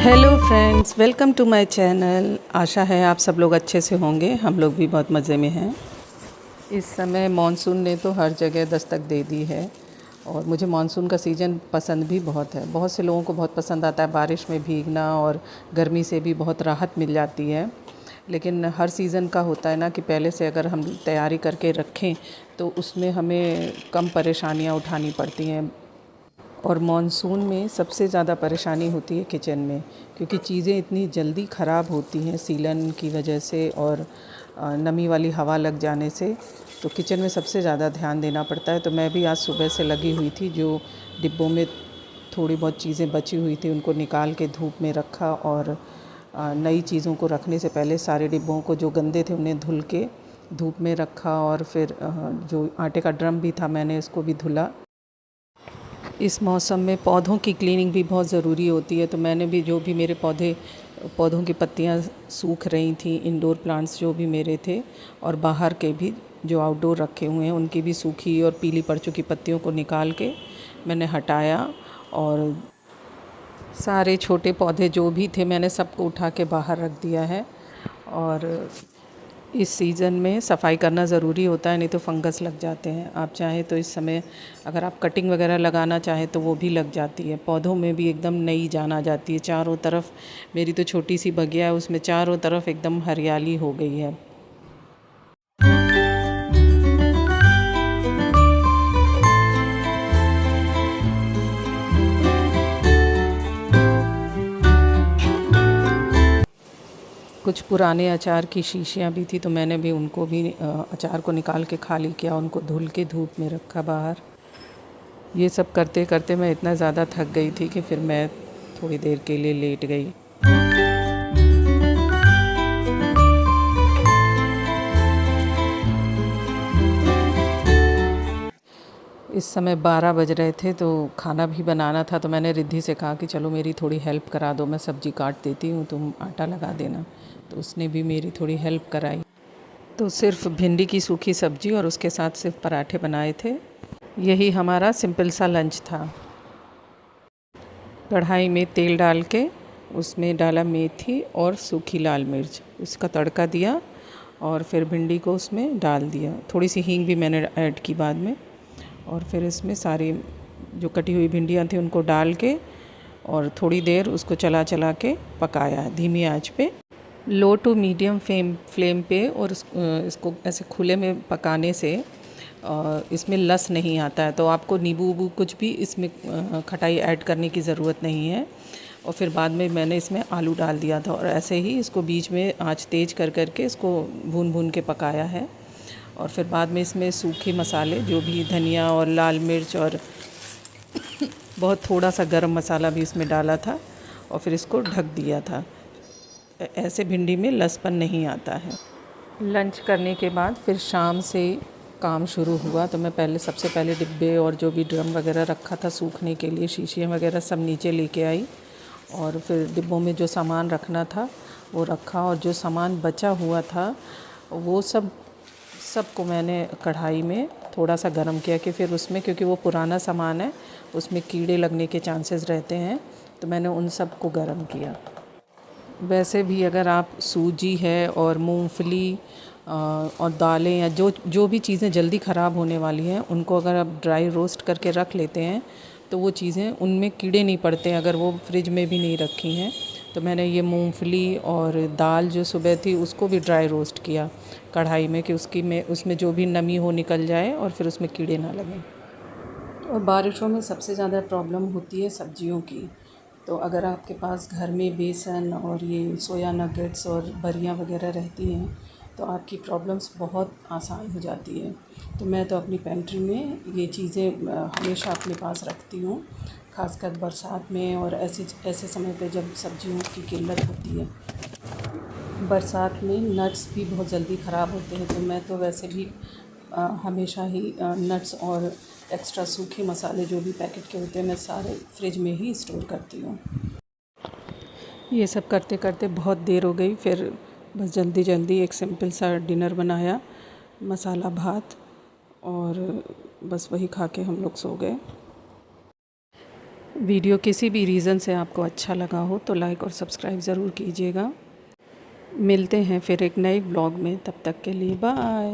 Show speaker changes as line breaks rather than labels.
Hello friends, welcome to my channel. आशा है आप सब लोग अच्छे से होंगे। हम लोग भी बहुत मज़े में हैं। इस समय मॉनसून ने तो हर जगह दस्तक दे दी है और मुझे मॉनसून का सीज़न पसंद भी बहुत है। बहुत से लोगों को बहुत पसंद आता है बारिश में भीगना और गर्मी से भी बहुत राहत मिल जाती है। लेकिन हर सीज़न का होता है ना कि पहले से अगर हम तैयारी करके रखें तो उसमें हमें कम परेशानियाँ उठानी पड़ती हैं। और मॉनसून में सबसे ज़्यादा परेशानी होती है किचन में, क्योंकि चीज़ें इतनी जल्दी ख़राब होती हैं सीलन की वजह से और नमी वाली हवा लग जाने से। तो किचन में सबसे ज़्यादा ध्यान देना पड़ता है। तो मैं भी आज सुबह से लगी हुई थी, जो डिब्बों में थोड़ी बहुत चीज़ें बची हुई थी उनको निकाल के धूप में रखा और नई चीज़ों को रखने से पहले सारे डिब्बों को जो गंदे थे उन्हें धुल के धूप में रखा। और फिर जो आटे का ड्रम भी था मैंने इसको भी धुला। इस मौसम में पौधों की क्लीनिंग भी बहुत ज़रूरी होती है। तो मैंने भी जो भी मेरे पौधों की पत्तियां सूख रही थी, इंडोर प्लांट्स जो भी मेरे थे और बाहर के भी जो आउटडोर रखे हुए हैं उनकी भी सूखी और पीली पड़ चुकी पत्तियों को निकाल के मैंने हटाया। और सारे छोटे पौधे जो भी थे मैंने सबको उठा के बाहर रख दिया है। और इस सीज़न में सफाई करना ज़रूरी होता है, नहीं तो फंगस लग जाते हैं। आप चाहें तो इस समय अगर आप कटिंग वगैरह लगाना चाहें तो वो भी लग जाती है। पौधों में भी एकदम नई जान आ जाती है। चारों तरफ मेरी तो छोटी सी बगिया है, उसमें चारों तरफ एकदम हरियाली हो गई है। कुछ पुराने अचार की शीशियाँ भी थी, तो मैंने भी उनको भी अचार को निकाल के खाली किया, उनको धुल के धूप में रखा बाहर। ये सब करते करते मैं इतना ज़्यादा थक गई थी कि फिर मैं थोड़ी देर के लिए लेट गई। इस समय 12 बज रहे थे, तो खाना भी बनाना था। तो मैंने रिद्धि से कहा कि चलो मेरी थोड़ी हेल्प करा दो, मैं सब्ज़ी काट देती हूँ, तुम आटा लगा देना। तो उसने भी मेरी थोड़ी हेल्प कराई। तो सिर्फ भिंडी की सूखी सब्ज़ी और उसके साथ सिर्फ पराठे बनाए थे। यही हमारा सिंपल सा लंच था। कढ़ाई में तेल डाल के उसमें डाला मेथी और सूखी लाल मिर्च, उसका तड़का दिया और फिर भिंडी को उसमें डाल दिया। थोड़ी सी हींग भी मैंने ऐड की बाद में। और फिर इसमें सारी जो कटी हुई भिंडियाँ थी उनको डाल के और थोड़ी देर उसको चला चला के पकाया धीमी आंच पे, लो टू मीडियम फ्लेम पे। और इसको ऐसे खुले में पकाने से इसमें लस नहीं आता है। तो आपको नींबू वूबू कुछ भी इसमें खटाई ऐड करने की ज़रूरत नहीं है। और फिर बाद में मैंने इसमें आलू डाल दिया था और ऐसे ही इसको बीच में आंच तेज़ कर करके इसको भून भून के पकाया है। और फिर बाद में इसमें सूखे मसाले जो भी धनिया और लाल मिर्च और बहुत थोड़ा सा गरम मसाला भी इसमें डाला था और फिर इसको ढक दिया था। ऐसे भिंडी में लसपन नहीं आता है। लंच करने के बाद फिर शाम से काम शुरू हुआ। तो मैं सबसे पहले डिब्बे और जो भी ड्रम वगैरह रखा था सूखने के लिए, शीशियाँ वगैरह सब नीचे लेके आई और फिर डिब्बों में जो सामान रखना था वो रखा। और जो सामान बचा हुआ था वो सबको मैंने कढ़ाई में थोड़ा सा गर्म किया कि फिर उसमें, क्योंकि वो पुराना सामान है उसमें कीड़े लगने के चांसेस रहते हैं, तो मैंने उन सब को गर्म किया। वैसे भी अगर आप सूजी है और मूंगफली और दालें या जो भी चीज़ें जल्दी ख़राब होने वाली हैं उनको अगर आप ड्राई रोस्ट करके रख लेते हैं तो वो चीज़ें, उनमें कीड़े नहीं पड़ते हैं अगर वो फ्रिज में भी नहीं रखी हैं। तो मैंने ये मूंगफली और दाल जो सुबह थी उसको भी ड्राई रोस्ट किया कढ़ाई में कि उसमें जो भी नमी हो निकल जाए और फिर उसमें कीड़े ना लगें। और बारिशों में सबसे ज़्यादा प्रॉब्लम होती है सब्जियों की। तो अगर आपके पास घर में बेसन और ये सोया नगेट्स और बरियाँ वगैरह रहती हैं तो आपकी प्रॉब्लम्स बहुत आसान हो जाती है। तो मैं तो अपनी पेंट्री में ये चीज़ें हमेशा अपने पास रखती हूँ, ख़ासकर बरसात में और ऐसे समय पे जब सब्जियों की किल्लत होती है। बरसात में नट्स भी बहुत जल्दी ख़राब होते हैं, तो मैं तो वैसे भी हमेशा ही नट्स और एक्स्ट्रा सूखे मसाले जो भी पैकेट के होते हैं मैं सारे फ्रिज में ही स्टोर करती हूँ। ये सब करते करते बहुत देर हो गई, फिर बस जल्दी जल्दी एक सिंपल सा डिनर बनाया, मसाला भात, और बस वही खा के हम लोग सो गए। वीडियो किसी भी रीज़न से आपको अच्छा लगा हो तो लाइक और सब्सक्राइब ज़रूर कीजिएगा। मिलते हैं फिर एक नए ब्लॉग में, तब तक के लिए बाय।